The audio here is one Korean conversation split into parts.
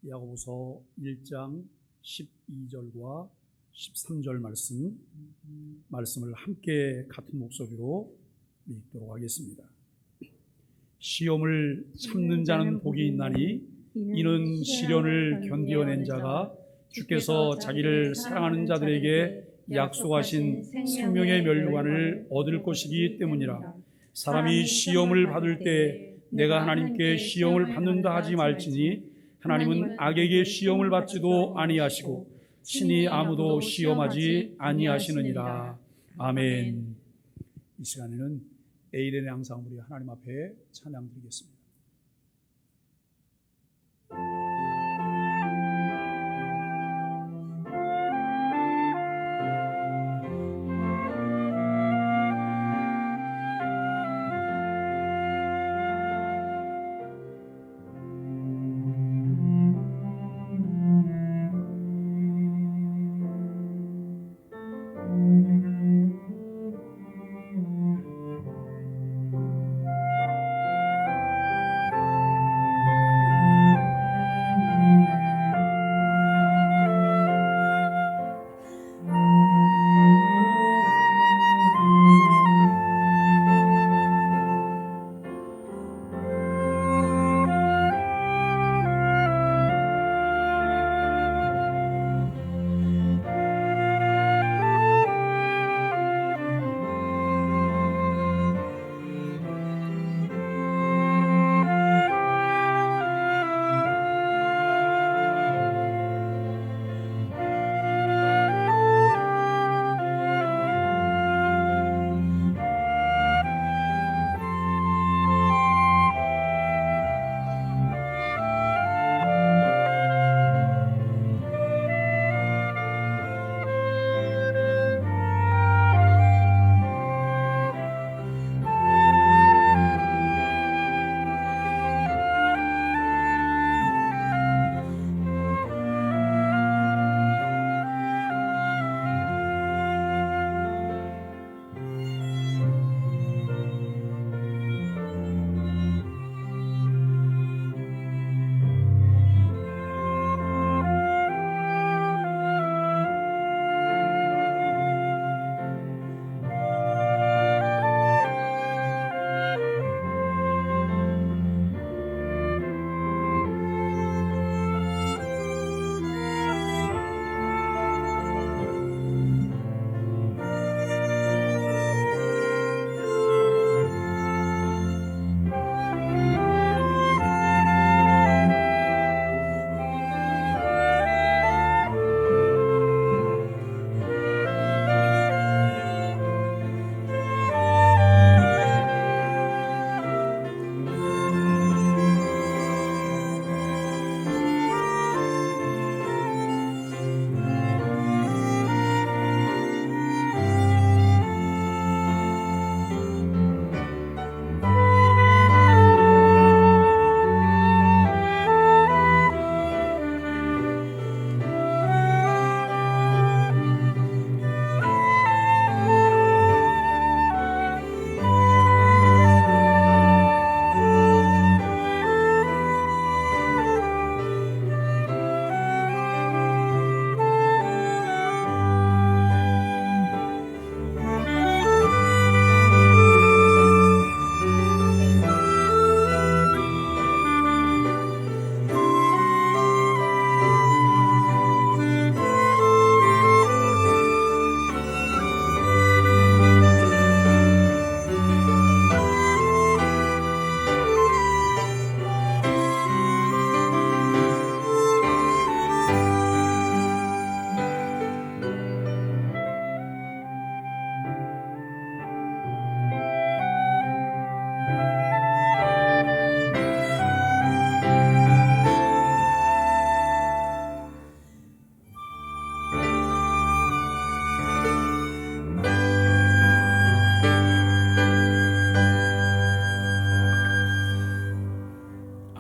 야고보서 1장 12절과 13절 말씀을 함께 같은 목소리로 읽도록 하겠습니다. 시험을 참는 자는 복이 있나니 이는 시련을 견디어낸 자가 주께서 자기를 사랑하는 자들에게 약속하신 생명의 멸류관을 얻을 것이기 때문이라. 사람이 시험을 받을 때 내가 하나님께 시험을 받는다 하지 말지니 하나님은 악에게 시험을 받지도 아니하시고 친히 아무도 시험하지 아니하시느니라. 아멘. 이 시간에는 에이렌의 항상 우리 하나님 앞에 찬양드리겠습니다.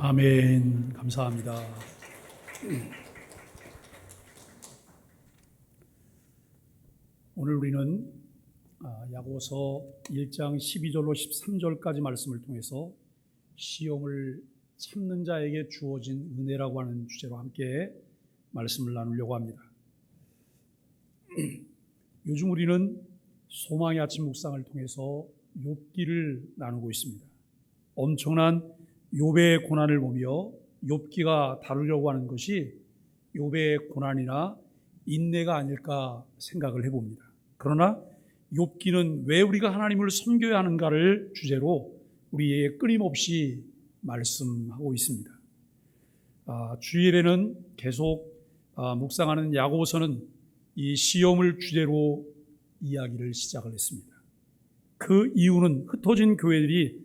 아멘. 감사합니다. 오늘 우리는 야고보서 1장 12절로 13절까지 말씀을 통해서 시험을 참는 자에게 주어진 은혜라고 하는 주제로 함께 말씀을 나누려고 합니다. 요즘 우리는 소망의 아침 묵상을 통해서 욥기를 나누고 있습니다. 엄청난 욥의 고난을 보며 욥기가 다루려고 하는 것이 욥의 고난이나 인내가 아닐까 생각을 해봅니다. 그러나 욥기는 왜 우리가 하나님을 섬겨야 하는가를 주제로 우리에게 끊임없이 말씀하고 있습니다. 주일에는 계속 묵상하는 야고보서는 이 시험을 주제로 이야기를 시작을 했습니다. 그 이유는 흩어진 교회들이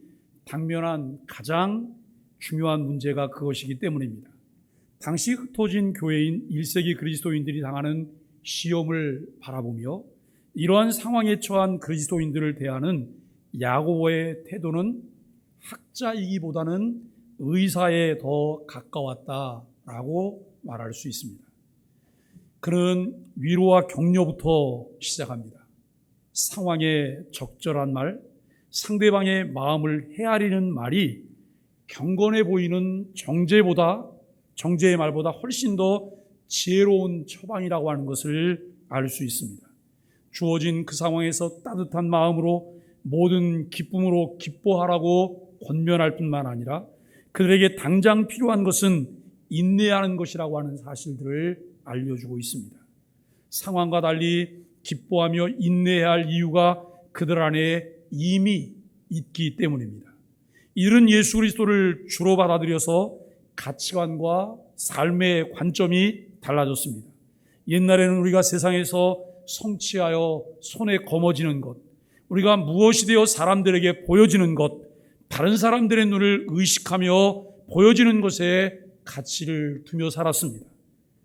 당면한 가장 중요한 문제가 그것이기 때문입니다. 당시 흩어진 교회인 1세기 그리스도인들이 당하는 시험을 바라보며 이러한 상황에 처한 그리스도인들을 대하는 야고보의 태도는 학자이기보다는 의사에 더 가까웠다라고 말할 수 있습니다. 그는 위로와 격려부터 시작합니다. 상황에 적절한 말, 상대방의 마음을 헤아리는 말이 경건해 보이는 정제의 말보다 훨씬 더 지혜로운 처방이라고 하는 것을 알 수 있습니다. 주어진 그 상황에서 따뜻한 마음으로 모든 기쁨으로 기뻐하라고 권면할 뿐만 아니라 그들에게 당장 필요한 것은 인내하는 것이라고 하는 사실들을 알려주고 있습니다. 상황과 달리 기뻐하며 인내해야 할 이유가 그들 안에 이미 있기 때문입니다. 이들은 예수 그리스도를 주로 받아들여서 가치관과 삶의 관점이 달라졌습니다. 옛날에는 우리가 세상에서 성취하여 손에 거머쥐는 것, 우리가 무엇이 되어 사람들에게 보여지는 것, 다른 사람들의 눈을 의식하며 보여지는 것에 가치를 두며 살았습니다.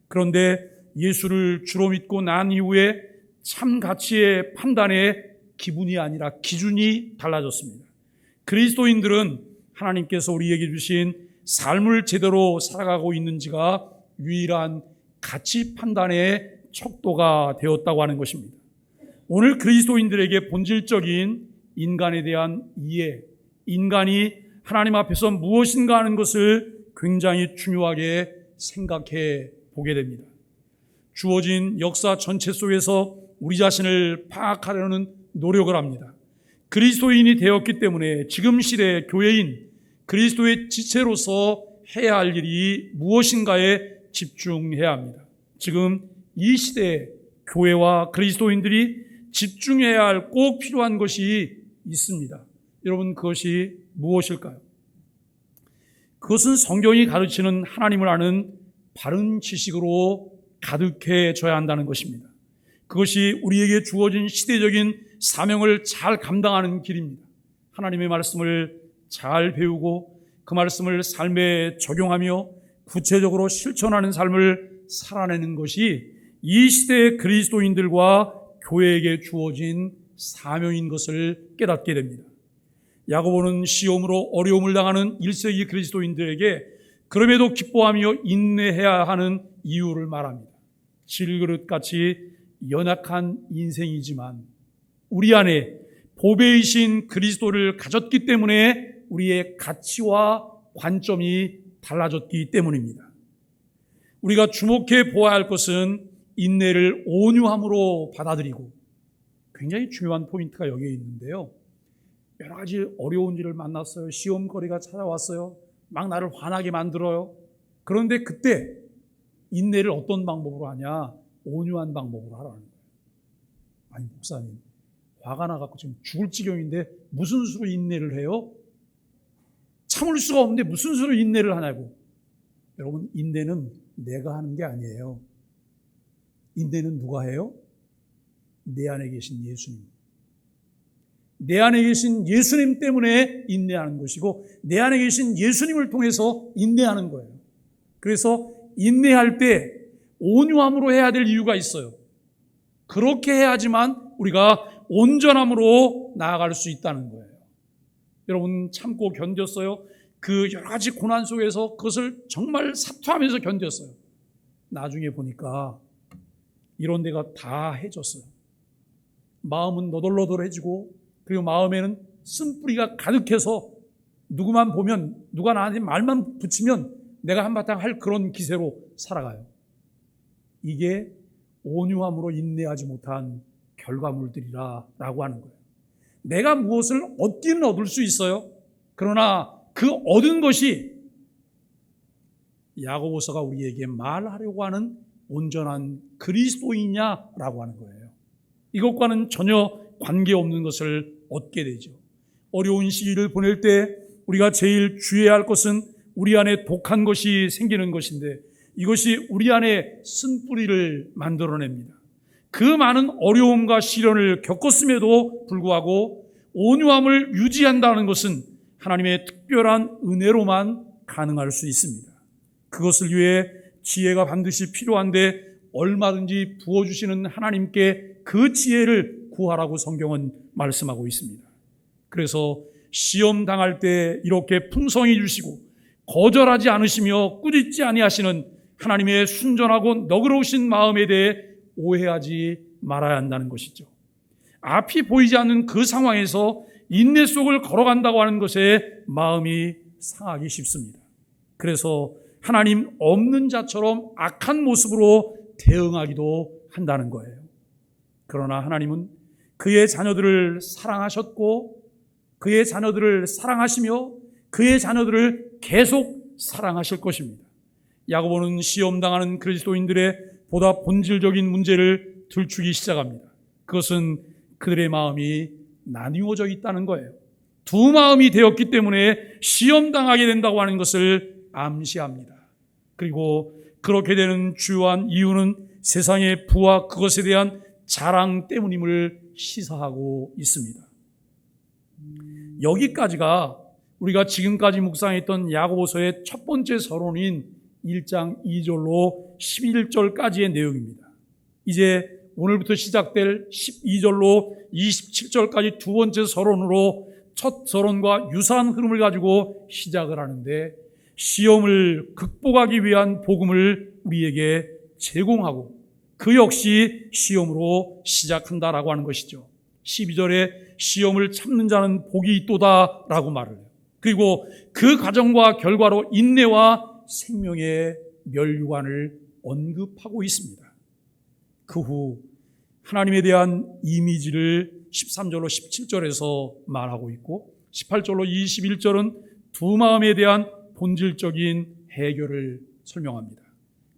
그런데 예수를 주로 믿고 난 이후에 참 가치의 판단의 기분이 아니라 기준이 달라졌습니다. 그리스도인들은 하나님께서 우리에게 주신 삶을 제대로 살아가고 있는지가 유일한 가치 판단의 척도가 되었다고 하는 것입니다. 오늘 그리스도인들에게 본질적인 인간에 대한 이해, 인간이 하나님 앞에서 무엇인가 하는 것을 굉장히 중요하게 생각해 보게 됩니다. 주어진 역사 전체 속에서 우리 자신을 파악하려는 노력을 합니다. 그리스도인이 되었기 때문에 지금 시대의 교회인 그리스도의 지체로서 해야 할 일이 무엇인가에 집중해야 합니다. 지금 이 시대의 교회와 그리스도인들이 집중해야 할 꼭 필요한 것이 있습니다. 여러분, 그것이 무엇일까요? 그것은 성경이 가르치는 하나님을 아는 바른 지식으로 가득해져야 한다는 것입니다. 그것이 우리에게 주어진 시대적인 사명을 잘 감당하는 길입니다. 하나님의 말씀을 잘 배우고 그 말씀을 삶에 적용하며 구체적으로 실천하는 삶을 살아내는 것이 이 시대의 그리스도인들과 교회에게 주어진 사명인 것을 깨닫게 됩니다. 야고보는 시험으로 어려움을 당하는 1세기 그리스도인들에게 그럼에도 기뻐하며 인내해야 하는 이유를 말합니다. 질그릇같이 연약한 인생이지만 우리 안에 보배이신 그리스도를 가졌기 때문에 우리의 가치와 관점이 달라졌기 때문입니다. 우리가 주목해 보아야 할 것은 인내를 온유함으로 받아들이고, 굉장히 중요한 포인트가 여기에 있는데요. 여러 가지 어려운 일을 만났어요. 시험거리가 찾아왔어요. 막 나를 화나게 만들어요. 그런데 그때 인내를 어떤 방법으로 하냐? 온유한 방법으로 하라는 거예요. 아니, 목사님, 화가 나갖고 지금 죽을 지경인데 무슨 수로 인내를 해요? 참을 수가 없는데 무슨 수로 인내를 하냐고. 여러분, 인내는 내가 하는 게 아니에요. 인내는 누가 해요? 내 안에 계신 예수님. 내 안에 계신 예수님 때문에 인내하는 것이고, 내 안에 계신 예수님을 통해서 인내하는 거예요. 그래서 인내할 때 온유함으로 해야 될 이유가 있어요. 그렇게 해야지만 우리가 온전함으로 나아갈 수 있다는 거예요. 여러분, 참고 견뎠어요. 그 여러 가지 고난 속에서 그것을 정말 사투하면서 견뎠어요. 나중에 보니까 이런 데가 다 해졌어요. 마음은 너덜너덜해지고, 그리고 마음에는 쓴뿌리가 가득해서 누구만 보면, 누가 나한테 말만 붙이면 내가 한바탕 할 그런 기세로 살아가요. 이게 온유함으로 인내하지 못한 결과물들이라고 하는 거예요. 내가 무엇을 얻기는 얻을 수 있어요. 그러나 그 얻은 것이 야고보서가 우리에게 말하려고 하는 온전한 그리스도이냐라고 하는 거예요. 이것과는 전혀 관계없는 것을 얻게 되죠. 어려운 시기를 보낼 때 우리가 제일 주의해야 할 것은 우리 안에 독한 것이 생기는 것인데, 이것이 우리 안에 쓴뿌리를 만들어냅니다. 그 많은 어려움과 시련을 겪었음에도 불구하고 온유함을 유지한다는 것은 하나님의 특별한 은혜로만 가능할 수 있습니다. 그것을 위해 지혜가 반드시 필요한데 얼마든지 부어주시는 하나님께 그 지혜를 구하라고 성경은 말씀하고 있습니다. 그래서 시험 당할 때 이렇게 풍성히 주시고 거절하지 않으시며 꾸짖지 아니하시는 하나님의 순전하고 너그러우신 마음에 대해 오해하지 말아야 한다는 것이죠. 앞이 보이지 않는 그 상황에서 인내 속을 걸어간다고 하는 것에 마음이 상하기 쉽습니다. 그래서 하나님 없는 자처럼 악한 모습으로 대응하기도 한다는 거예요. 그러나 하나님은 그의 자녀들을 사랑하셨고 그의 자녀들을 사랑하시며 그의 자녀들을 계속 사랑하실 것입니다. 야고보는 시험당하는 그리스도인들의 보다 본질적인 문제를 들추기 시작합니다. 그것은 그들의 마음이 나뉘어져 있다는 거예요. 두 마음이 되었기 때문에 시험당하게 된다고 하는 것을 암시합니다. 그리고 그렇게 되는 주요한 이유는 세상의 부와 그것에 대한 자랑 때문임을 시사하고 있습니다. 여기까지가 우리가 지금까지 묵상했던 야고보서의 첫 번째 서론인 1장 2절로 11절까지의 내용입니다. 이제 오늘부터 시작될 12절로 27절까지 두 번째 서론으로 첫 서론과 유사한 흐름을 가지고 시작을 하는데, 시험을 극복하기 위한 복음을 우리에게 제공하고 그 역시 시험으로 시작한다라고 하는 것이죠. 12절에 시험을 참는 자는 복이 있도다라고 말을 해요. 그리고 그 과정과 결과로 인내와 생명의 멸류관을 언급하고 있습니다. 그 후 하나님에 대한 이미지를 13절로 17절에서 말하고 있고, 18절로 21절은 두 마음에 대한 본질적인 해결을 설명합니다.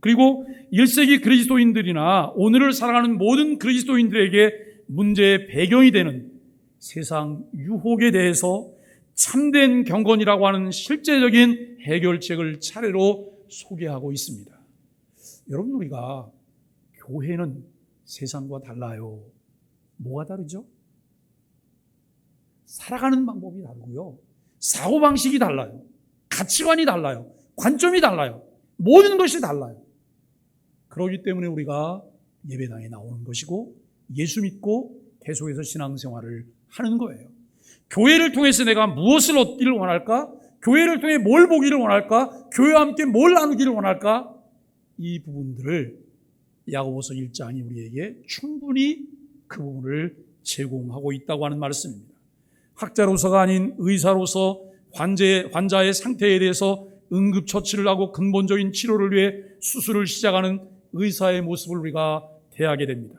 그리고 1세기 그리스도인들이나 오늘을 살아가는 모든 그리스도인들에게 문제의 배경이 되는 세상 유혹에 대해서 참된 경건이라고 하는 실제적인 해결책을 차례로 소개하고 있습니다. 여러분, 우리가 교회는 세상과 달라요. 뭐가 다르죠? 살아가는 방법이 다르고요. 사고방식이 달라요. 가치관이 달라요. 관점이 달라요. 모든 것이 달라요. 그렇기 때문에 우리가 예배당에 나오는 것이고 예수 믿고 계속해서 신앙생활을 하는 거예요. 교회를 통해서 내가 무엇을 얻기를 원할까? 교회를 통해 뭘 보기를 원할까? 교회와 함께 뭘 나누기를 원할까? 이 부분들을 야고보서 1장이 우리에게 충분히 그 부분을 제공하고 있다고 하는 말씀입니다. 학자로서가 아닌 의사로서 환자의 상태에 대해서 응급처치를 하고 근본적인 치료를 위해 수술을 시작하는 의사의 모습을 우리가 대하게 됩니다.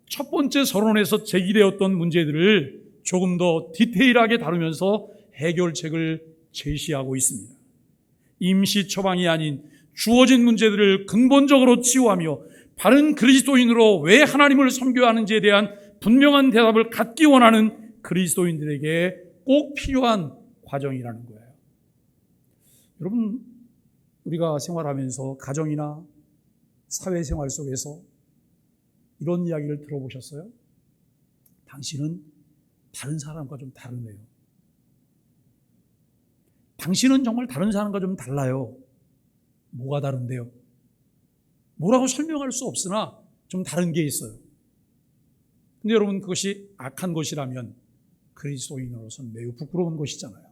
첫 번째 서론에서 제기되었던 문제들을 조금 더 디테일하게 다루면서 해결책을 제시하고 있습니다. 임시 처방이 아닌 주어진 문제들을 근본적으로 치유하며 바른 그리스도인으로 왜 하나님을 섬겨야 하는지에 대한 분명한 대답을 갖기 원하는 그리스도인들에게 꼭 필요한 과정이라는 거예요. 여러분, 우리가 생활하면서 가정이나 사회생활 속에서 이런 이야기를 들어보셨어요? 당신은 다른 사람과 좀 다르네요. 당신은 정말 다른 사람과 좀 달라요. 뭐가 다른데요? 뭐라고 설명할 수 없으나 좀 다른 게 있어요. 근데 여러분, 그것이 악한 것이라면 그리스도인으로서는 매우 부끄러운 것이잖아요.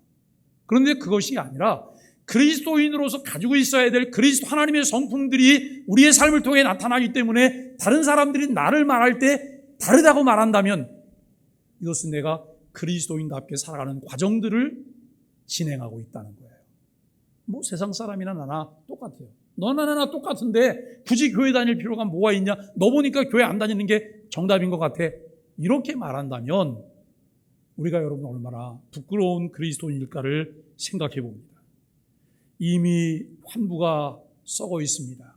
그런데 그것이 아니라 그리스도인으로서 가지고 있어야 될 하나님의 성품들이 우리의 삶을 통해 나타나기 때문에 다른 사람들이 나를 말할 때 다르다고 말한다면 이것은 내가 그리스도인답게 살아가는 과정들을 진행하고 있다는 거예요. 뭐 세상 사람이나 나나 똑같아요. 너나 나나 똑같은데 굳이 교회 다닐 필요가 뭐가 있냐? 너 보니까 교회 안 다니는 게 정답인 것 같아. 이렇게 말한다면 우리가 여러분 얼마나 부끄러운 그리스도인일까를 생각해 봅니다. 이미 환부가 썩어 있습니다.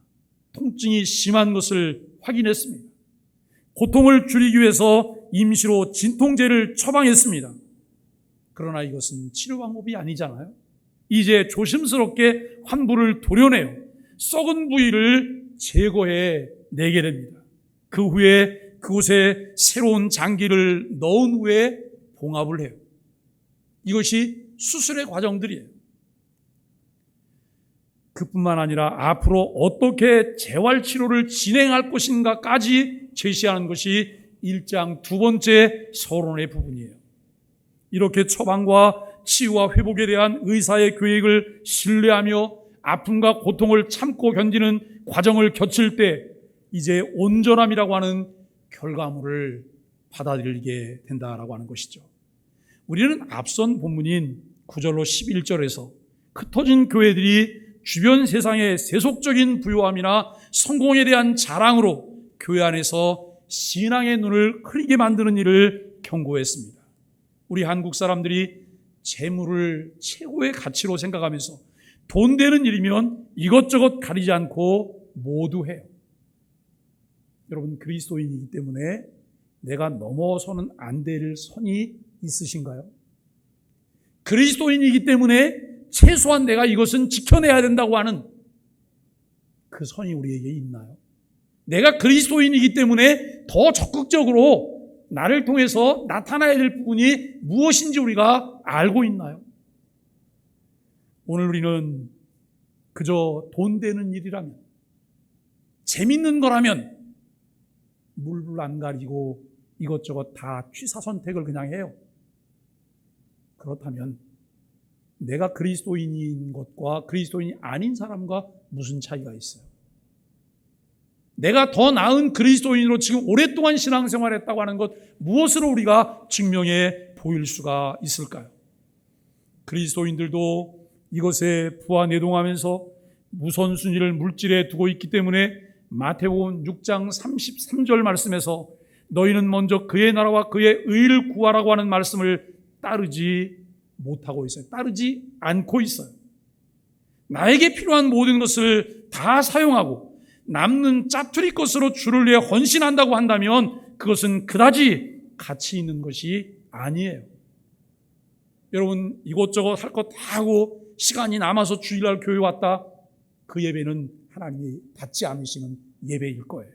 통증이 심한 것을 확인했습니다. 고통을 줄이기 위해서 임시로 진통제를 처방했습니다. 그러나 이것은 치료 방법이 아니잖아요. 이제 조심스럽게 환부를 도려내요. 썩은 부위를 제거해 내게 됩니다. 그 후에 그곳에 새로운 장기를 넣은 후에 봉합을 해요. 이것이 수술의 과정들이에요. 그뿐만 아니라 앞으로 어떻게 재활치료를 진행할 것인가까지 제시하는 것이 1장 두 번째 서론의 부분이에요. 이렇게 처방과 치유와 회복에 대한 의사의 계획을 신뢰하며 아픔과 고통을 참고 견디는 과정을 거칠 때 이제 온전함이라고 하는 결과물을 받아들이게 된다라고 하는 것이죠. 우리는 앞선 본문인 9절로 11절에서 흩어진 교회들이 주변 세상의 세속적인 부요함이나 성공에 대한 자랑으로 교회 안에서 신앙의 눈을 흐리게 만드는 일을 경고했습니다. 우리 한국 사람들이 재물을 최고의 가치로 생각하면서 돈 되는 일이면 이것저것 가리지 않고 모두 해요. 여러분, 그리스도인이기 때문에 내가 넘어서는 안 될 선이 있으신가요? 그리스도인이기 때문에 최소한 내가 이것은 지켜내야 된다고 하는 그 선이 우리에게 있나요? 내가 그리스도인이기 때문에 더 적극적으로 나를 통해서 나타나야 될 부분이 무엇인지 우리가 알고 있나요? 오늘 우리는 그저 돈 되는 일이라면, 재밌는 거라면 물불 안 가리고 이것저것 다 취사 선택을 그냥 해요. 그렇다면 내가 그리스도인인 것과 그리스도인이 아닌 사람과 무슨 차이가 있어요? 내가 더 나은 그리스도인으로 지금 오랫동안 신앙생활을 했다고 하는 것, 무엇으로 우리가 증명해 보일 수가 있을까요? 그리스도인들도 이것에 부하내동하면서 우선순위를 물질에 두고 있기 때문에 마태복음 6장 33절 말씀에서 너희는 먼저 그의 나라와 그의 의를 구하라고 하는 말씀을 따르지 못하고 있어요. 따르지 않고 있어요. 나에게 필요한 모든 것을 다 사용하고 남는 짜투리 것으로 주를 위해 헌신한다고 한다면 그것은 그다지 가치 있는 것이 아니에요. 여러분, 이것저것 할 것 다 하고 시간이 남아서 주일날 교회 왔다. 그 예배는 하나님이 받지 않으시는 예배일 거예요.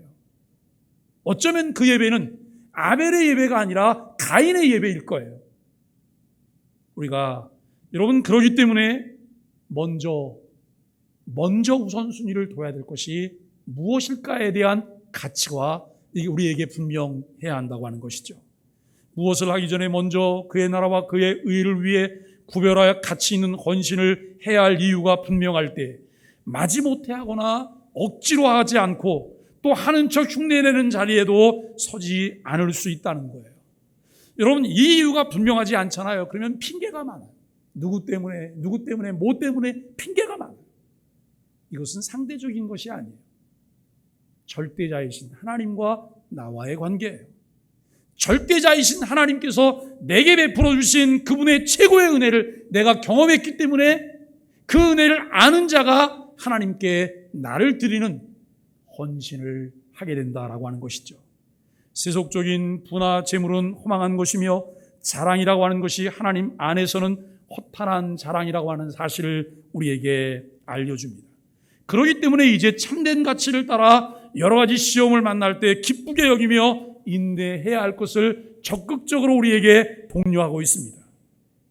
어쩌면 그 예배는 아벨의 예배가 아니라 가인의 예배일 거예요. 우리가 여러분 그러기 때문에 먼저 우선순위를 둬야 될 것이 무엇일까에 대한 가치가 우리에게 분명해야 한다고 하는 것이죠. 무엇을 하기 전에 먼저 그의 나라와 그의 의를 위해 구별하여 가치 있는 헌신을 해야 할 이유가 분명할 때 마지못해 하거나 억지로 하지 않고 또 하는 척 흉내내는 자리에도 서지 않을 수 있다는 거예요. 여러분, 이 이유가 분명하지 않잖아요. 그러면 핑계가 많아요. 누구 때문에, 뭐 때문에 핑계가 많아요. 이것은 상대적인 것이 아니에요. 절대자이신 하나님과 나와의 관계예요. 절대자이신 하나님께서 내게 베풀어 주신 그분의 최고의 은혜를 내가 경험했기 때문에 그 은혜를 아는 자가 하나님께 나를 드리는 헌신을 하게 된다라고 하는 것이죠. 세속적인 부나 재물은 허망한 것이며 자랑이라고 하는 것이 하나님 안에서는 허탄한 자랑이라고 하는 사실을 우리에게 알려줍니다. 그렇기 때문에 이제 참된 가치를 따라 여러 가지 시험을 만날 때 기쁘게 여기며 인내해야 할 것을 적극적으로 우리에게 독려하고 있습니다.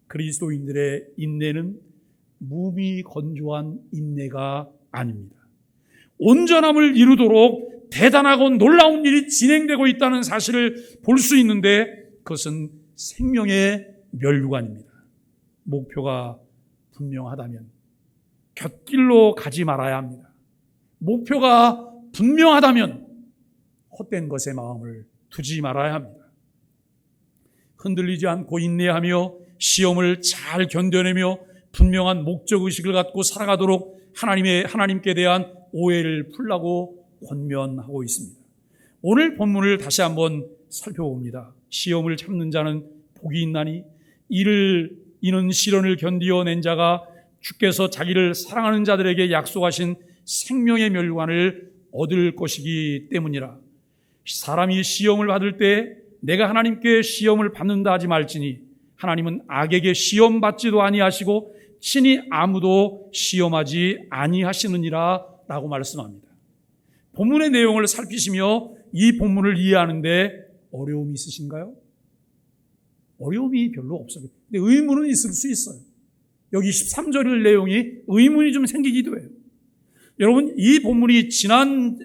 그리스도인들의 인내는 무미건조한 인내가 아닙니다. 온전함을 이루도록 대단하고 놀라운 일이 진행되고 있다는 사실을 볼 수 있는데 그것은 생명의 면류관입니다. 목표가 분명하다면 곁길로 가지 말아야 합니다. 목표가 분명하다면 헛된 것에 마음을 두지 말아야 합니다. 흔들리지 않고 인내하며 시험을 잘 견뎌내며 분명한 목적의식을 갖고 살아가도록 하나님께 대한 오해를 풀라고 권면하고 있습니다. 오늘 본문을 다시 한번 살펴봅니다. 시험을 참는 자는 복이 있나니 이는 시련을 견디어낸 자가 주께서 자기를 사랑하는 자들에게 약속하신 생명의 멸관을 얻을 것이기 때문이라. 사람이 시험을 받을 때 내가 하나님께 시험을 받는다 하지 말지니 하나님은 악에게 시험 받지도 아니하시고 친히 아무도 시험하지 아니하시느니라 라고 말씀합니다. 본문의 내용을 살피시며 이 본문을 이해하는데 어려움이 있으신가요? 어려움이 별로 없어요. 근데 의문은 있을 수 있어요. 여기 13절 내용이 의문이 좀 생기기도 해요. 여러분, 이 본문이 지지난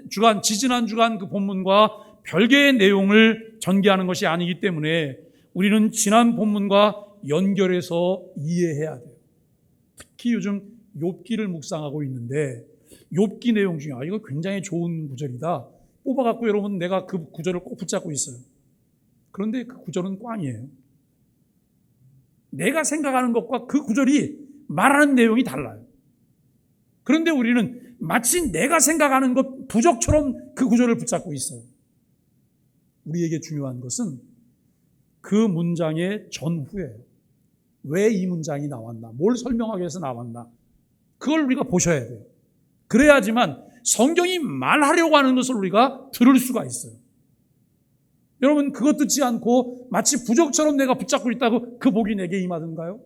주간 그 본문과 별개의 내용을 전개하는 것이 아니기 때문에 우리는 지난 본문과 연결해서 이해해야 돼요. 특히 요즘 욥기를 묵상하고 있는데 욥기 내용 중에 이거 굉장히 좋은 구절이다 뽑아갖고 여러분 내가 그 구절을 꼭 붙잡고 있어요. 그런데 그 구절은 꽝이에요. 내가 생각하는 것과 그 구절이 말하는 내용이 달라요. 그런데 우리는 마치 내가 생각하는 것 부적처럼 그 구절을 붙잡고 있어요. 우리에게 중요한 것은 그 문장의 전후예요. 왜 이 문장이 나왔나? 뭘 설명하기 위해서 나왔나? 그걸 우리가 보셔야 돼요. 그래야지만 성경이 말하려고 하는 것을 우리가 들을 수가 있어요. 여러분, 그것 듣지 않고 마치 부적처럼 내가 붙잡고 있다고 그 복이 내게 임하던가요?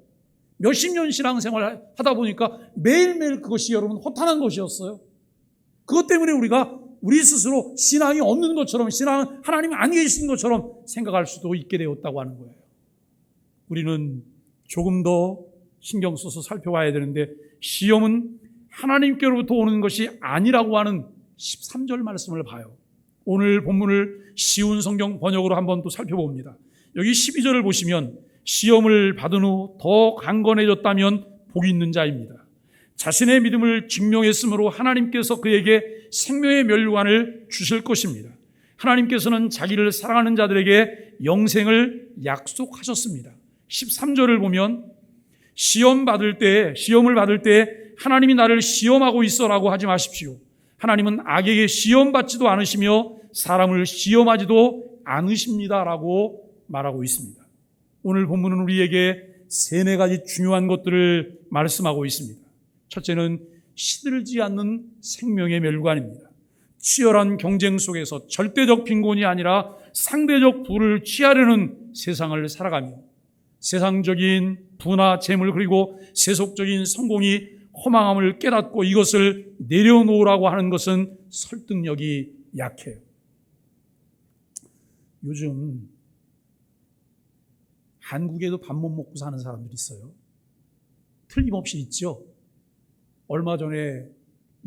몇십 년 신앙생활 하다 보니까 매일매일 그것이 여러분 허탄한 것이었어요. 그것 때문에 우리가 우리 스스로 신앙이 없는 것처럼, 신앙은 하나님이 안 계신 것처럼 생각할 수도 있게 되었다고 하는 거예요. 우리는 조금 더 신경 써서 살펴봐야 되는데, 시험은 하나님께로부터 오는 것이 아니라고 하는 13절 말씀을 봐요. 오늘 본문을 쉬운 성경 번역으로 한번 또 살펴봅니다. 여기 12절을 보시면 시험을 받은 후 더 강건해졌다면 복이 있는 자입니다. 자신의 믿음을 증명했으므로 하나님께서 그에게 생명의 멸관을 주실 것입니다. 하나님께서는 자기를 사랑하는 자들에게 영생을 약속하셨습니다. 13절을 보면 시험을 받을 때 하나님이 나를 시험하고 있어라고 하지 마십시오. 하나님은 악에게 시험받지도 않으시며 사람을 시험하지도 않으십니다라고 말하고 있습니다. 오늘 본문은 우리에게 3-4가지 중요한 것들을 말씀하고 있습니다. 첫째는 시들지 않는 생명의 멸관입니다. 치열한 경쟁 속에서 절대적 빈곤이 아니라 상대적 부를 취하려는 세상을 살아가며 세상적인 부나 재물 그리고 세속적인 성공이 허망함을 깨닫고 이것을 내려놓으라고 하는 것은 설득력이 약해요. 요즘 한국에도 밥 못 먹고 사는 사람들이 있어요. 틀림없이 있죠. 얼마 전에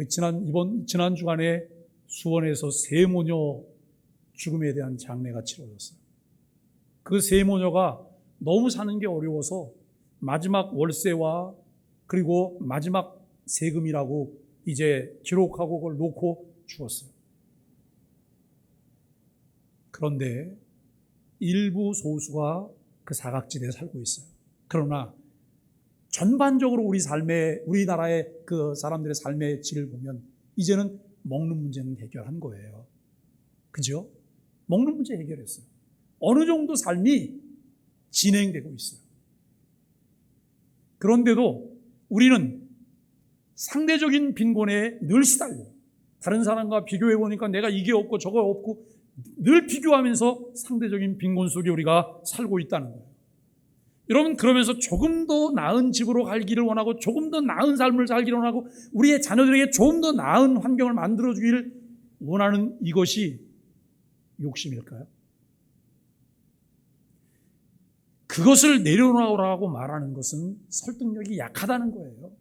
지난 주간에 수원에서 세모녀 죽음에 대한 장례가 치러졌어요. 그 세모녀가 너무 사는 게 어려워서 마지막 월세와 그리고 마지막 세금이라고 이제 기록하고 그걸 놓고 죽었어요. 그런데 일부 소수가 그 사각지대에 살고 있어요. 그러나 전반적으로 우리나라의 그 사람들의 삶의 질을 보면 이제는 먹는 문제는 해결한 거예요. 그죠? 먹는 문제 해결했어요. 어느 정도 삶이 진행되고 있어요. 그런데도 우리는 상대적인 빈곤에 늘 시달려요. 다른 사람과 비교해 보니까 내가 이게 없고 저거 없고 늘 비교하면서 상대적인 빈곤 속에 우리가 살고 있다는 거예요. 여러분, 그러면서 조금 더 나은 집으로 갈기를 원하고 조금 더 나은 삶을 살기를 원하고 우리의 자녀들에게 조금 더 나은 환경을 만들어주기를 원하는 이것이 욕심일까요? 그것을 내려놓으라고 말하는 것은 설득력이 약하다는 거예요.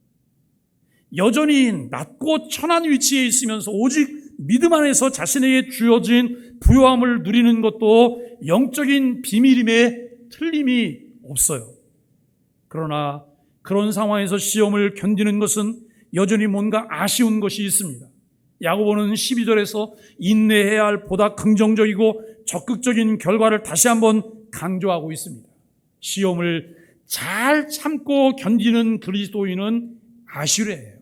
여전히 낮고 천한 위치에 있으면서 오직 믿음 안에서 자신에게 주어진 부요함을 누리는 것도 영적인 비밀임에 틀림이 없어요. 그러나 그런 상황에서 시험을 견디는 것은 여전히 뭔가 아쉬운 것이 있습니다. 야고보는 12절에서 인내해야 할 보다 긍정적이고 적극적인 결과를 다시 한번 강조하고 있습니다. 시험을 잘 참고 견디는 그리스도인은 아시레예요.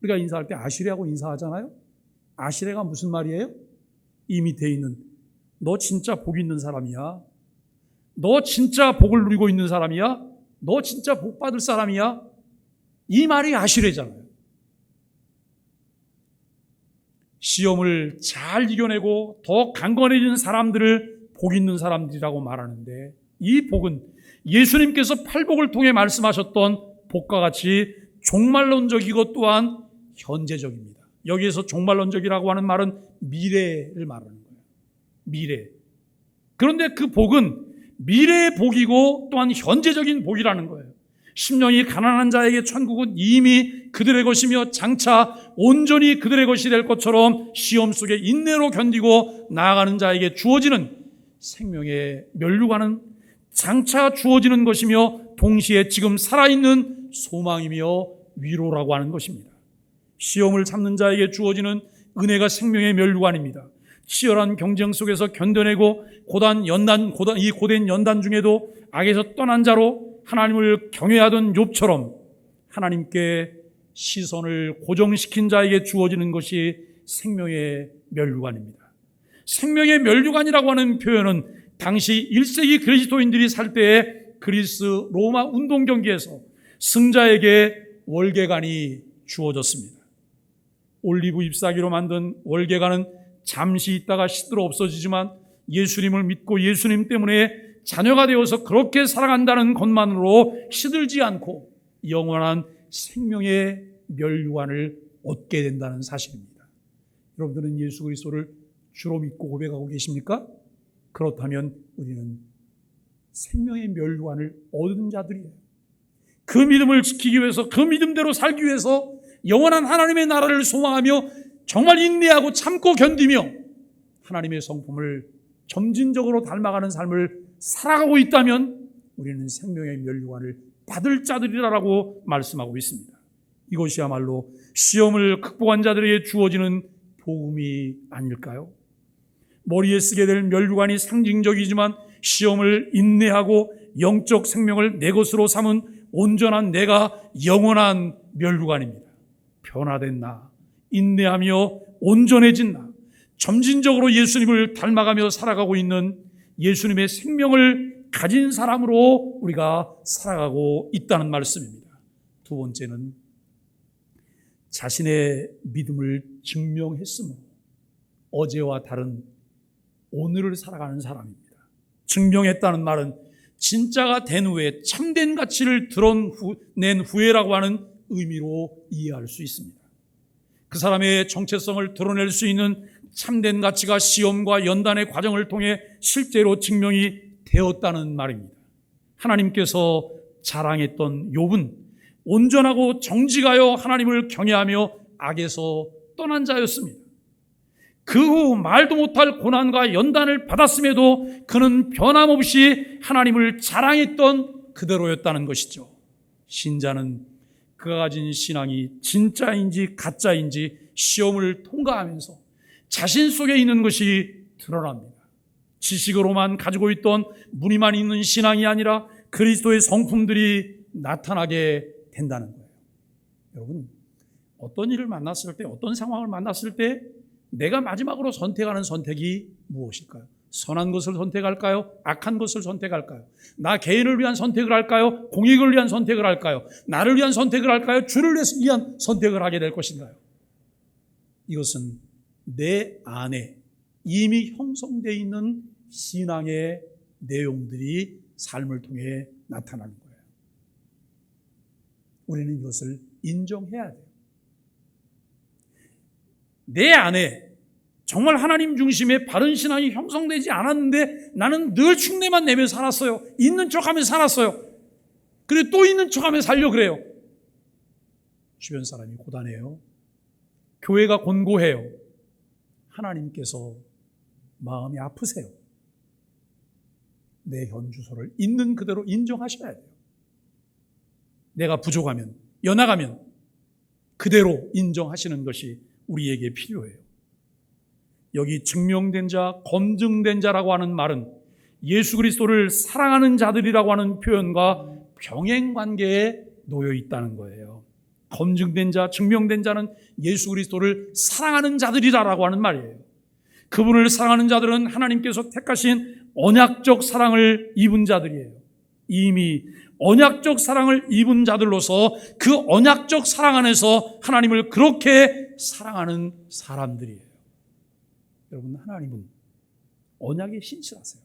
우리가 인사할 때 아시레하고 인사하잖아요. 아시레가 무슨 말이에요? 이 밑에 있는 너 진짜 복 있는 사람이야. 너 진짜 복을 누리고 있는 사람이야. 너 진짜 복 받을 사람이야. 이 말이 아시레잖아요. 시험을 잘 이겨내고 더 강건해진 사람들을 복 있는 사람들이라고 말하는데, 이 복은 예수님께서 팔복을 통해 말씀하셨던 복과 같이 종말론적이고 또한 현재적입니다. 여기에서 종말론적이라고 하는 말은 미래를 말하는 거예요. 미래. 그런데 그 복은 미래의 복이고 또한 현재적인 복이라는 거예요. 심령이 가난한 자에게 천국은 이미 그들의 것이며 장차 온전히 그들의 것이 될 것처럼 시험 속에 인내로 견디고 나아가는 자에게 주어지는 생명의 면류관은 장차 주어지는 것이며 동시에 지금 살아있는 소망이며 위로라고 하는 것입니다. 시험을 참는 자에게 주어지는 은혜가 생명의 면류관입니다. 치열한 경쟁 속에서 견뎌내고 이 고된 연단 중에도 악에서 떠난 자로 하나님을 경외하던 욥처럼 하나님께 시선을 고정시킨 자에게 주어지는 것이 생명의 면류관입니다. 생명의 면류관이라고 하는 표현은 당시 1세기 그리스도인들이 살 때의 그리스 로마 운동 경기에서 승자에게 월계관이 주어졌습니다. 올리브 잎사귀로 만든 월계관은 잠시 있다가 시들어 없어지지만 예수님을 믿고 예수님 때문에 자녀가 되어서 그렇게 살아간다는 것만으로 시들지 않고 영원한 생명의 면류관을 얻게 된다는 사실입니다. 여러분들은 예수 그리스도를 주로 믿고 고백하고 계십니까? 그렇다면 우리는 생명의 면류관을 얻은 자들이에요. 그 믿음을 지키기 위해서, 그 믿음대로 살기 위해서 영원한 하나님의 나라를 소망하며 정말 인내하고 참고 견디며 하나님의 성품을 점진적으로 닮아가는 삶을 살아가고 있다면 우리는 생명의 면류관을 받을 자들이라고 말씀하고 있습니다. 이것이야말로 시험을 극복한 자들에게 주어지는 복음이 아닐까요? 머리에 쓰게 될 면류관이 상징적이지만 시험을 인내하고 영적 생명을 내 것으로 삼은 온전한 내가 영원한 면류관입니다. 변화된 나, 인내하며 온전해진 나, 점진적으로 예수님을 닮아가며 살아가고 있는 예수님의 생명을 가진 사람으로 우리가 살아가고 있다는 말씀입니다. 두 번째는 자신의 믿음을 증명했으므로 어제와 다른 오늘을 살아가는 사람입니다. 증명했다는 말은 진짜가 된 후에 참된 가치를 드러낸 후에라고 하는 의미로 이해할 수 있습니다. 그 사람의 정체성을 드러낼 수 있는 참된 가치가 시험과 연단의 과정을 통해 실제로 증명이 되었다는 말입니다. 하나님께서 자랑했던 욥은 온전하고 정직하여 하나님을 경외하며 악에서 떠난 자였습니다. 그 후 말도 못할 고난과 연단을 받았음에도 그는 변함없이 하나님을 자랑했던 그대로였다는 것이죠. 신자는 그가 가진 신앙이 진짜인지 가짜인지 시험을 통과하면서 자신 속에 있는 것이 드러납니다. 지식으로만 가지고 있던 무늬만 있는 신앙이 아니라 그리스도의 성품들이 나타나게 된다는 거예요. 여러분, 어떤 일을 만났을 때, 어떤 상황을 만났을 때 내가 마지막으로 선택하는 선택이 무엇일까요? 선한 것을 선택할까요? 악한 것을 선택할까요? 나 개인을 위한 선택을 할까요? 공익을 위한 선택을 할까요? 나를 위한 선택을 할까요? 주를 위한 선택을 하게 될 것인가요? 이것은 내 안에 이미 형성되어 있는 신앙의 내용들이 삶을 통해 나타나는 거예요. 우리는 이것을 인정해야 돼요. 내 안에 정말 하나님 중심의 바른 신앙이 형성되지 않았는데 나는 늘 흉내만 내며 살았어요. 있는 척하며 살았어요. 그리고 또 있는 척하며 살려 그래요. 주변 사람이 고단해요. 교회가 곤고해요. 하나님께서 마음이 아프세요. 내 현주소를 있는 그대로 인정하셔야 돼요. 내가 부족하면, 연약하면 그대로 인정하시는 것이 우리에게 필요해요. 여기 증명된 자, 검증된 자라고 하는 말은 예수 그리스도를 사랑하는 자들이라고 하는 표현과 병행 관계에 놓여 있다는 거예요. 검증된 자, 증명된 자는 예수 그리스도를 사랑하는 자들이라고 하는 말이에요. 그분을 사랑하는 자들은 하나님께서 택하신 언약적 사랑을 입은 자들이에요. 이미 언약적 사랑을 입은 자들로서 그 언약적 사랑 안에서 하나님을 그렇게 사랑하는 사람들이에요. 여러분, 하나님은 언약에 신실하세요.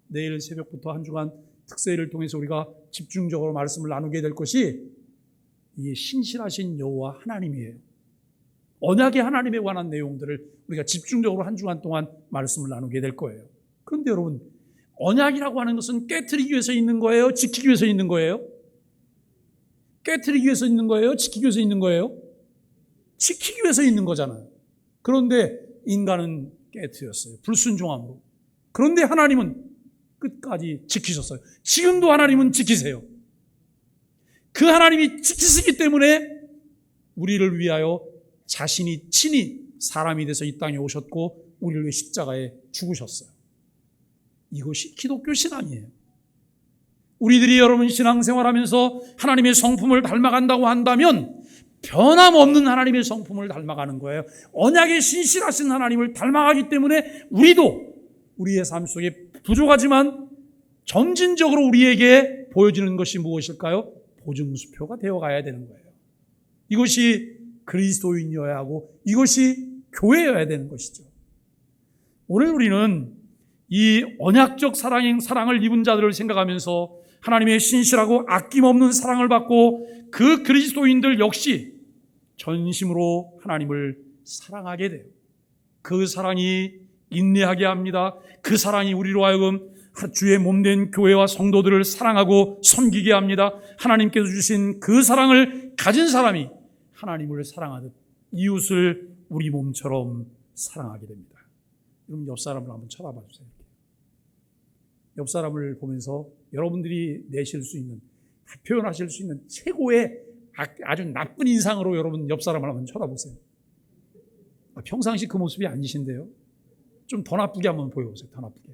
내일 새벽부터 한 주간 특세를 통해서 우리가 집중적으로 말씀을 나누게 될 것이 이 신실하신 여호와 하나님이에요. 언약의 하나님에 관한 내용들을 우리가 집중적으로 한 주간 동안 말씀을 나누게 될 거예요. 그런데 여러분, 언약이라고 하는 것은 깨트리기 위해서 있는 거예요? 지키기 위해서 있는 거예요? 깨트리기 위해서 있는 거예요? 지키기 위해서 있는 거예요? 지키기 위해서 있는 거잖아요. 그런데 인간은 깨트렸어요. 불순종함으로. 그런데 하나님은 끝까지 지키셨어요. 지금도 하나님은 지키세요. 그 하나님이 지키시기 때문에 우리를 위하여 자신이 친히 사람이 돼서 이 땅에 오셨고 우리를 위해 십자가에 죽으셨어요. 이것이 기독교 신앙이에요. 우리들이 여러분 신앙생활하면서 하나님의 성품을 닮아간다고 한다면 변함없는 하나님의 성품을 닮아가는 거예요. 언약에 신실하신 하나님을 닮아가기 때문에 우리도 우리의 삶 속에 부족하지만 점진적으로 우리에게 보여지는 것이 무엇일까요? 보증수표가 되어가야 되는 거예요. 이것이 그리스도인이어야 하고 이것이 교회여야 되는 것이죠. 오늘 우리는 이 언약적 사랑을 입은 자들을 생각하면서 하나님의 신실하고 아낌없는 사랑을 받고 그 그리스도인들 역시 전심으로 하나님을 사랑하게 돼요. 그 사랑이 인내하게 합니다. 그 사랑이 우리로 하여금 주의 몸된 교회와 성도들을 사랑하고 섬기게 합니다. 하나님께서 주신 그 사랑을 가진 사람이 하나님을 사랑하듯 이웃을 우리 몸처럼 사랑하게 됩니다. 여러분, 옆 사람을 한번 쳐다봐 주세요. 옆 사람을 보면서 여러분들이 내실 수 있는, 표현하실 수 있는 최고의 아주 나쁜 인상으로 여러분 옆 사람을 한번 쳐다보세요. 평상시 그 모습이 아니신데요. 좀 더 나쁘게 한번 보여보세요. 더 나쁘게.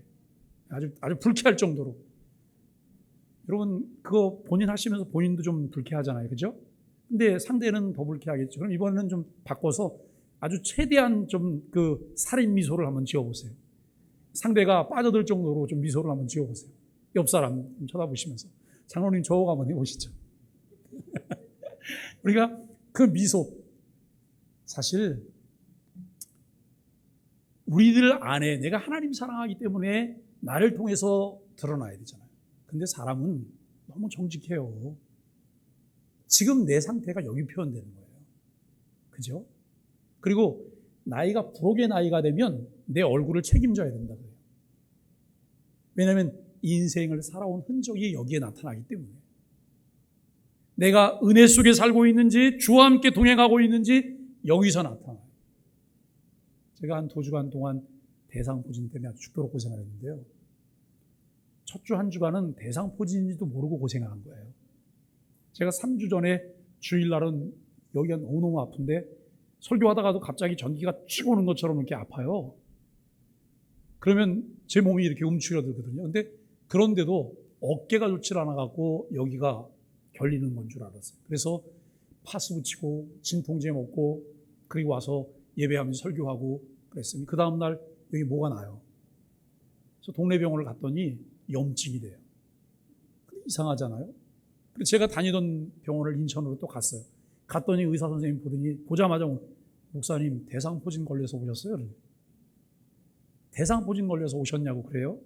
아주 불쾌할 정도로. 여러분, 그거 본인 하시면서 본인도 좀 불쾌하잖아요. 그죠? 근데 상대는 더 불쾌하겠죠. 그럼 이번에는 좀 바꿔서 아주 최대한 좀 그 살인 미소를 한번 지어보세요. 상대가 빠져들 정도로 좀 미소를 한번 지어보세요. 옆 사람 쳐다보시면서. 장로님 저거 한번 해보시죠. 우리가 그 미소, 사실 우리들 안에 내가 하나님 사랑하기 때문에 나를 통해서 드러나야 되잖아요. 근데 사람은 너무 정직해요. 지금 내 상태가 여기 표현되는 거예요. 그죠? 그리고 나이가 부록의 나이가 되면 내 얼굴을 책임져야 된다 그래요. 왜냐하면 인생을 살아온 흔적이 여기에 나타나기 때문에. 내가 은혜 속에 살고 있는지 주와 함께 동행하고 있는지 여기서 나타나요. 제가 한 2주간 동안 대상포진 때문에 아주 죽도록 고생을 했는데요. 첫 주 한 주간은 대상포진인지도 모르고 고생한 거예요. 제가 3주 전에 주일날은 여기가 너무 아픈데 설교하다가도 갑자기 전기가 쭉 오는 것처럼 이렇게 아파요. 그러면 제 몸이 이렇게 움츠러들거든요. 근데 그런데도 어깨가 좋질 않아갖고 여기가 결리는 건 줄 알았어요. 그래서 파스 붙이고 진통제 먹고 그리고 와서 예배하면서 설교하고 그랬어요. 그 다음날 여기 뭐가 나요. 그래서 동네 병원을 갔더니 염증이 돼요. 이상하잖아요. 그래서 제가 다니던 병원을 인천으로 또 갔어요. 갔더니 의사 선생님 보자마자 목사님 대상포진 걸려서 오셨어요? 대상포진 걸려서 오셨냐고 그래요?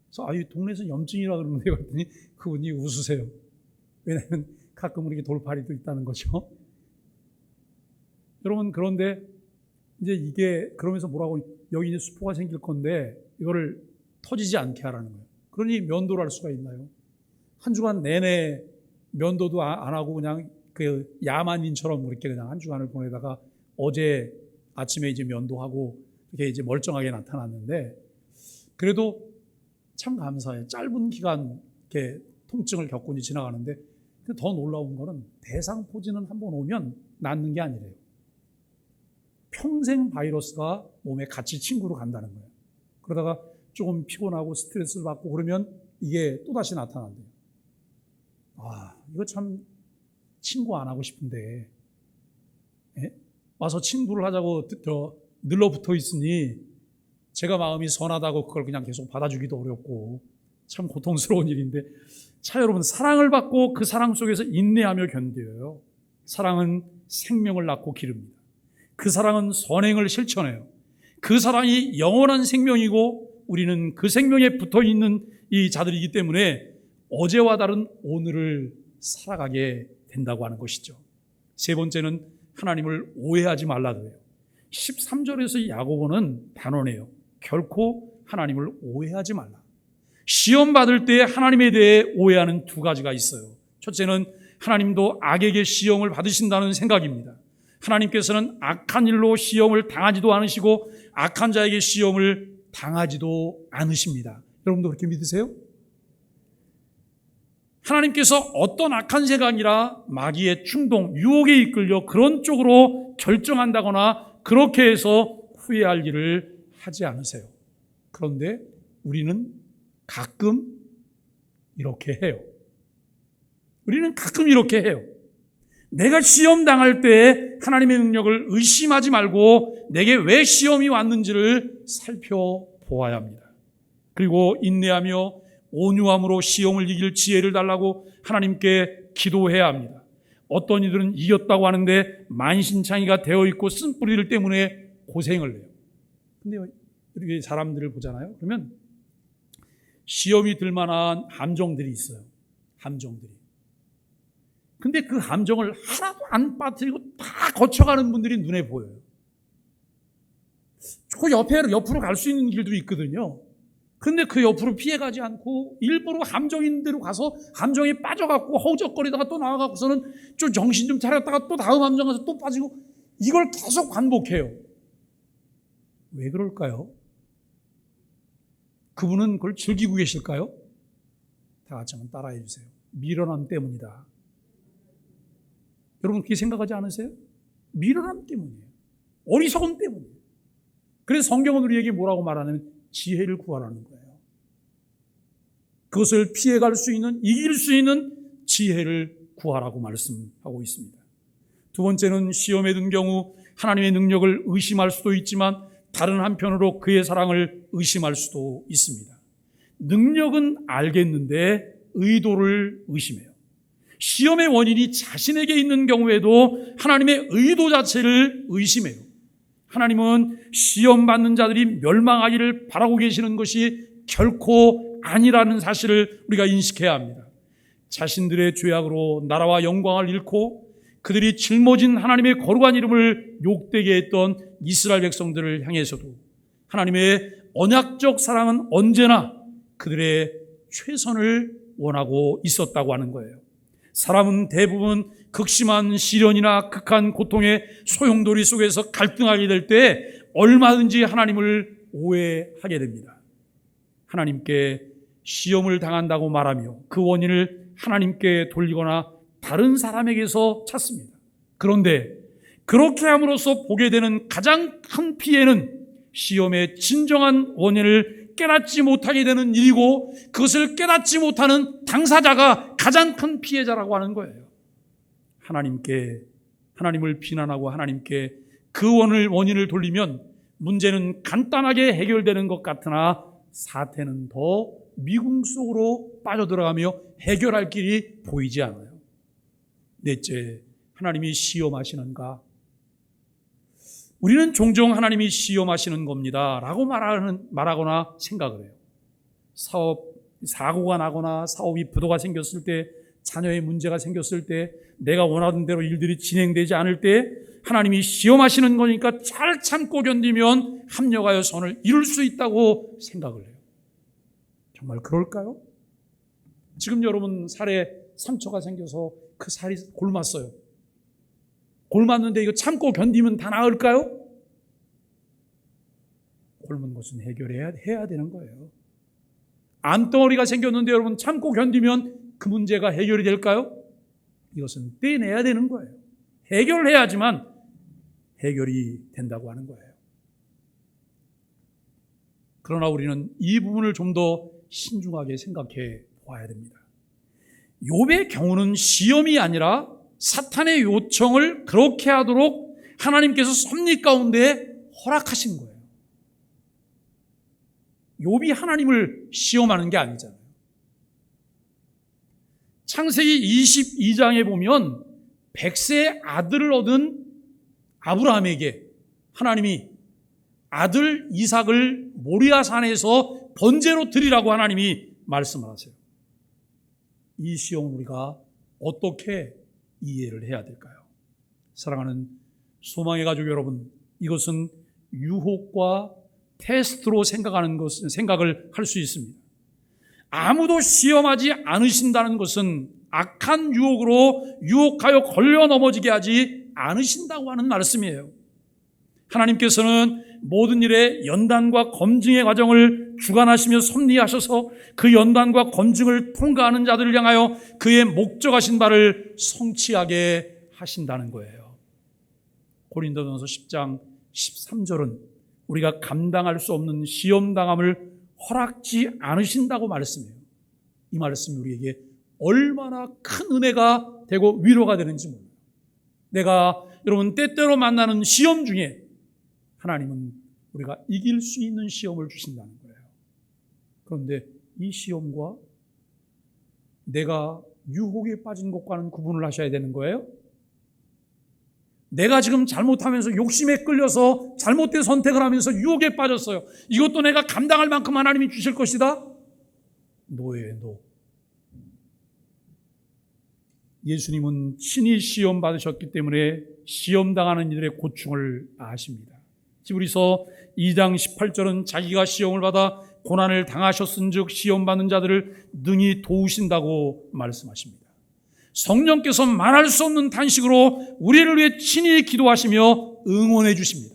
그래서 이 동네에서 염증이라 그러는데 그랬더니 그분이 웃으세요. 왜냐하면 가끔 이렇게 돌팔이도 있다는 거죠. 여러분, 그런데 이제 이게 그러면서 뭐라고, 여기 이제 수포가 생길 건데 이거를 터지지 않게 하라는 거예요. 그러니 면도를 할 수가 있나요? 한 주간 내내 면도도 안 하고 그냥 그 야만인처럼 이렇게 그냥 한 주간을 보내다가 어제 아침에 이제 면도하고 이렇게 이제 멀쩡하게 나타났는데, 그래도 참 감사해요. 짧은 기간 이렇게 통증을 겪고 이제 지나가는데, 더 놀라운 거는 대상포진은 한번 오면 낫는 게 아니래요. 평생 바이러스가 몸에 같이 친구로 간다는 거예요. 그러다가 조금 피곤하고 스트레스를 받고 그러면 이게 또다시 나타난대요. 이거 참 친구 안 하고 싶은데, 예? 와서 친구를 하자고 늘러붙어 있으니 제가 마음이 선하다고 그걸 그냥 계속 받아주기도 어렵고 참 고통스러운 일인데, 여러분, 사랑을 받고 그 사랑 속에서 인내하며 견뎌요. 사랑은 생명을 낳고 기릅니다. 그 사랑은 선행을 실천해요. 그 사랑이 영원한 생명이고 우리는 그 생명에 붙어있는 이 자들이기 때문에 어제와 다른 오늘을 살아가게 된다고 하는 것이죠. 세 번째는 하나님을 오해하지 말라 그래요. 13절에서 야고보는 단언해요. 결코 하나님을 오해하지 말라. 시험 받을 때 하나님에 대해 오해하는 두 가지가 있어요. 첫째는 하나님도 악에게 시험을 받으신다는 생각입니다. 하나님께서는 악한 일로 시험을 당하지도 않으시고 악한 자에게 시험을 당하지도 않으십니다. 여러분도 그렇게 믿으세요? 하나님께서 어떤 악한 생각이라 마귀의 충동, 유혹에 이끌려 그런 쪽으로 결정한다거나 그렇게 해서 후회할 일을 하지 않으세요. 그런데 우리는 가끔 이렇게 해요. 우리는 가끔 이렇게 해요. 내가 시험 당할 때 하나님의 능력을 의심하지 말고 내게 왜 시험이 왔는지를 살펴보아야 합니다. 그리고 인내하며 온유함으로 시험을 이길 지혜를 달라고 하나님께 기도해야 합니다. 어떤 이들은 이겼다고 하는데 만신창이가 되어 있고 쓴뿌리들 때문에 고생을 해요. 근데 우리 사람들을 보잖아요. 그러면 시험이 들 만한 함정들이 있어요. 함정들이. 근데 그 함정을 하나도 안 빠뜨리고 다 거쳐가는 분들이 눈에 보여요. 그 옆으로 갈 수 있는 길도 있거든요. 근데 그 옆으로 피해가지 않고 일부러 함정인 대로 가서 함정에 빠져갖고 허우적거리다가 또 나와갖고서는 좀 정신 좀 차렸다가 또 다음 함정 가서 또 빠지고 이걸 계속 반복해요. 왜 그럴까요? 그분은 그걸 즐기고 계실까요? 다 같이 한번 따라해 주세요. 미련함 때문이다. 여러분 그렇게 생각하지 않으세요? 미련함 때문이에요. 어리석음 때문이에요. 그래서 성경은 우리에게 뭐라고 말하냐면 지혜를 구하라는 거예요. 그것을 피해갈 수 있는, 이길 수 있는 지혜를 구하라고 말씀하고 있습니다. 두 번째는 시험에 든 경우 하나님의 능력을 의심할 수도 있지만 다른 한편으로 그의 사랑을 의심할 수도 있습니다. 능력은 알겠는데 의도를 의심해요. 시험의 원인이 자신에게 있는 경우에도 하나님의 의도 자체를 의심해요. 하나님은 시험 받는 자들이 멸망하기를 바라고 계시는 것이 결코 아니라는 사실을 우리가 인식해야 합니다. 자신들의 죄악으로 나라와 영광을 잃고 그들이 짊어진 하나님의 거룩한 이름을 욕되게 했던 이스라엘 백성들을 향해서도 하나님의 언약적 사랑은 언제나 그들의 최선을 원하고 있었다고 하는 거예요. 사람은 대부분 극심한 시련이나 극한 고통의 소용돌이 속에서 갈등하게 될 때 얼마든지 하나님을 오해하게 됩니다. 하나님께 시험을 당한다고 말하며 그 원인을 하나님께 돌리거나 다른 사람에게서 찾습니다. 그런데 그렇게 함으로써 보게 되는 가장 큰 피해는 시험의 진정한 원인을 깨닫지 못하게 되는 일이고 그것을 깨닫지 못하는 당사자가 가장 큰 피해자라고 하는 거예요. 하나님을 비난하고 하나님께 그 원인을 돌리면 문제는 간단하게 해결되는 것 같으나 사태는 더 미궁 속으로 빠져들어가며 해결할 길이 보이지 않아요. 넷째, 하나님이 시험하시는가? 우리는 종종 하나님이 시험하시는 겁니다 라고 말하거나 생각을 해요. 사고가 나거나 사업이 부도가 생겼을 때, 자녀의 문제가 생겼을 때, 내가 원하던 대로 일들이 진행되지 않을 때 하나님이 시험하시는 거니까 잘 참고 견디면 합력하여 선을 이룰 수 있다고 생각을 해요. 정말 그럴까요? 지금 여러분 살에 상처가 생겨서 그 살이 골랐어요. 골맞는데 이거 참고 견디면 다 나을까요? 골문 것은 해야 되는 거예요. 암덩어리가 생겼는데 여러분 참고 견디면 그 문제가 해결이 될까요? 이것은 떼내야 되는 거예요. 해결해야지만 해결이 된다고 하는 거예요. 그러나 우리는 이 부분을 좀 더 신중하게 생각해 보아야 됩니다. 욥의 경우는 시험이 아니라 사탄의 요청을 그렇게 하도록 하나님께서 섭리 가운데 허락하신 거예요. 욥이 하나님을 시험하는 게 아니잖아요. 창세기 22장에 보면 100세의 아들을 얻은 아브라함에게 하나님이 아들 이삭을 모리아 산에서 번제로 드리라고 하나님이 말씀을 하세요. 이 시험을 우리가 어떻게 이해를 해야 될까요? 사랑하는 소망의 가족 여러분, 이것은 유혹과 테스트로 생각을 할 수 있습니다. 아무도 시험하지 않으신다는 것은 악한 유혹으로 유혹하여 걸려 넘어지게 하지 않으신다고 하는 말씀이에요. 하나님께서는 모든 일에 연단과 검증의 과정을 주관하시며 섭리하셔서 그 연단과 검증을 통과하는 자들을 향하여 그의 목적하신 바를 성취하게 하신다는 거예요. 고린도전서 10장 13절은 우리가 감당할 수 없는 시험당함을 허락지 않으신다고 말씀해요. 이 말씀이 우리에게 얼마나 큰 은혜가 되고 위로가 되는지 몰라요. 내가 여러분 때때로 만나는 시험 중에 하나님은 우리가 이길 수 있는 시험을 주신다는 거예요. 그런데 이 시험과 내가 유혹에 빠진 것과는 구분을 하셔야 되는 거예요. 내가 지금 잘못하면서 욕심에 끌려서 잘못된 선택을 하면서 유혹에 빠졌어요. 이것도 내가 감당할 만큼 하나님이 주실 것이다? 노예요, 노. 예수님은 친히 시험 받으셨기 때문에 시험당하는 이들의 고충을 아십니다. 히브리서 2장 18절은 자기가 시험을 받아 고난을 당하셨은즉 시험받는 자들을 능히 도우신다고 말씀하십니다. 성령께서 말할 수 없는 탄식으로 우리를 위해 친히 기도하시며 응원해 주십니다.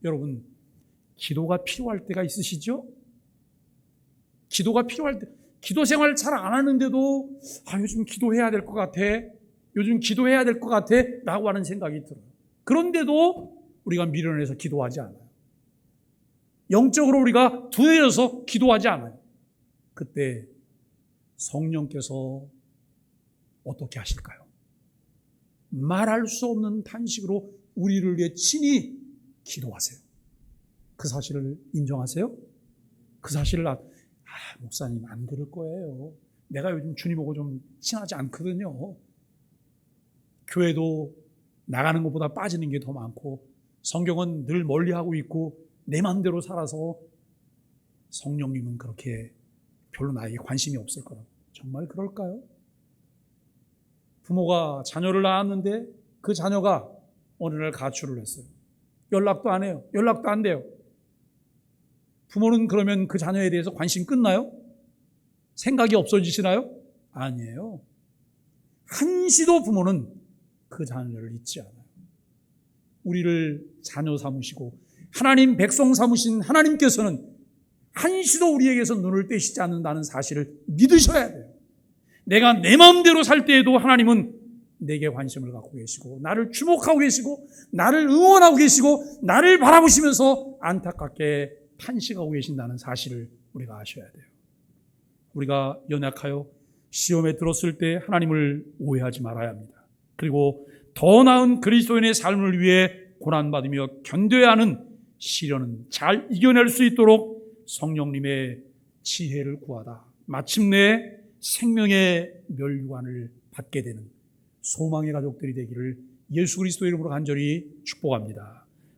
여러분, 기도가 필요할 때가 있으시죠? 기도가 필요할 때, 기도 생활 잘 안 하는데도 요즘 기도해야 될 것 같아, 요즘 기도해야 될 것 같아 라고 하는 생각이 들어요. 그런데도 우리가 미련해서 기도하지 않아요. 영적으로 우리가 둔해져서 기도하지 않아요. 그때 성령께서 어떻게 하실까요? 말할 수 없는 탄식으로 우리를 위해 친히 기도하세요. 그 사실을 인정하세요? 그 사실을 목사님 안 그럴 거예요. 내가 요즘 주님하고 좀 친하지 않거든요. 교회도 나가는 것보다 빠지는 게 더 많고 성경은 늘 멀리하고 있고 내 마음대로 살아서 성령님은 그렇게 별로 나에게 관심이 없을 거라고. 정말 그럴까요? 부모가 자녀를 낳았는데 그 자녀가 어느 날 가출을 했어요. 연락도 안 해요. 연락도 안 돼요. 부모는 그러면 그 자녀에 대해서 관심 끊나요? 생각이 없어지시나요? 아니에요. 한시도 부모는 그 자녀를 잊지 않아요. 우리를 자녀 삼으시고 하나님 백성 삼으신 하나님께서는 한시도 우리에게서 눈을 떼시지 않는다는 사실을 믿으셔야 돼요. 내가 내 마음대로 살 때에도 하나님은 내게 관심을 갖고 계시고 나를 주목하고 계시고 나를 응원하고 계시고 나를 바라보시면서 안타깝게 탄식하고 계신다는 사실을 우리가 아셔야 돼요. 우리가 연약하여 시험에 들었을 때 하나님을 오해하지 말아야 합니다. 그리고 더 나은 그리스도인의 삶을 위해 고난받으며 견뎌야 하는 시련은 잘 이겨낼 수 있도록 성령님의 지혜를 구하다 마침내 생명의 멸류관을 받게 되는 소망의 가족들이 되기를 예수 그리스도의 이름으로 간절히 축복합니다.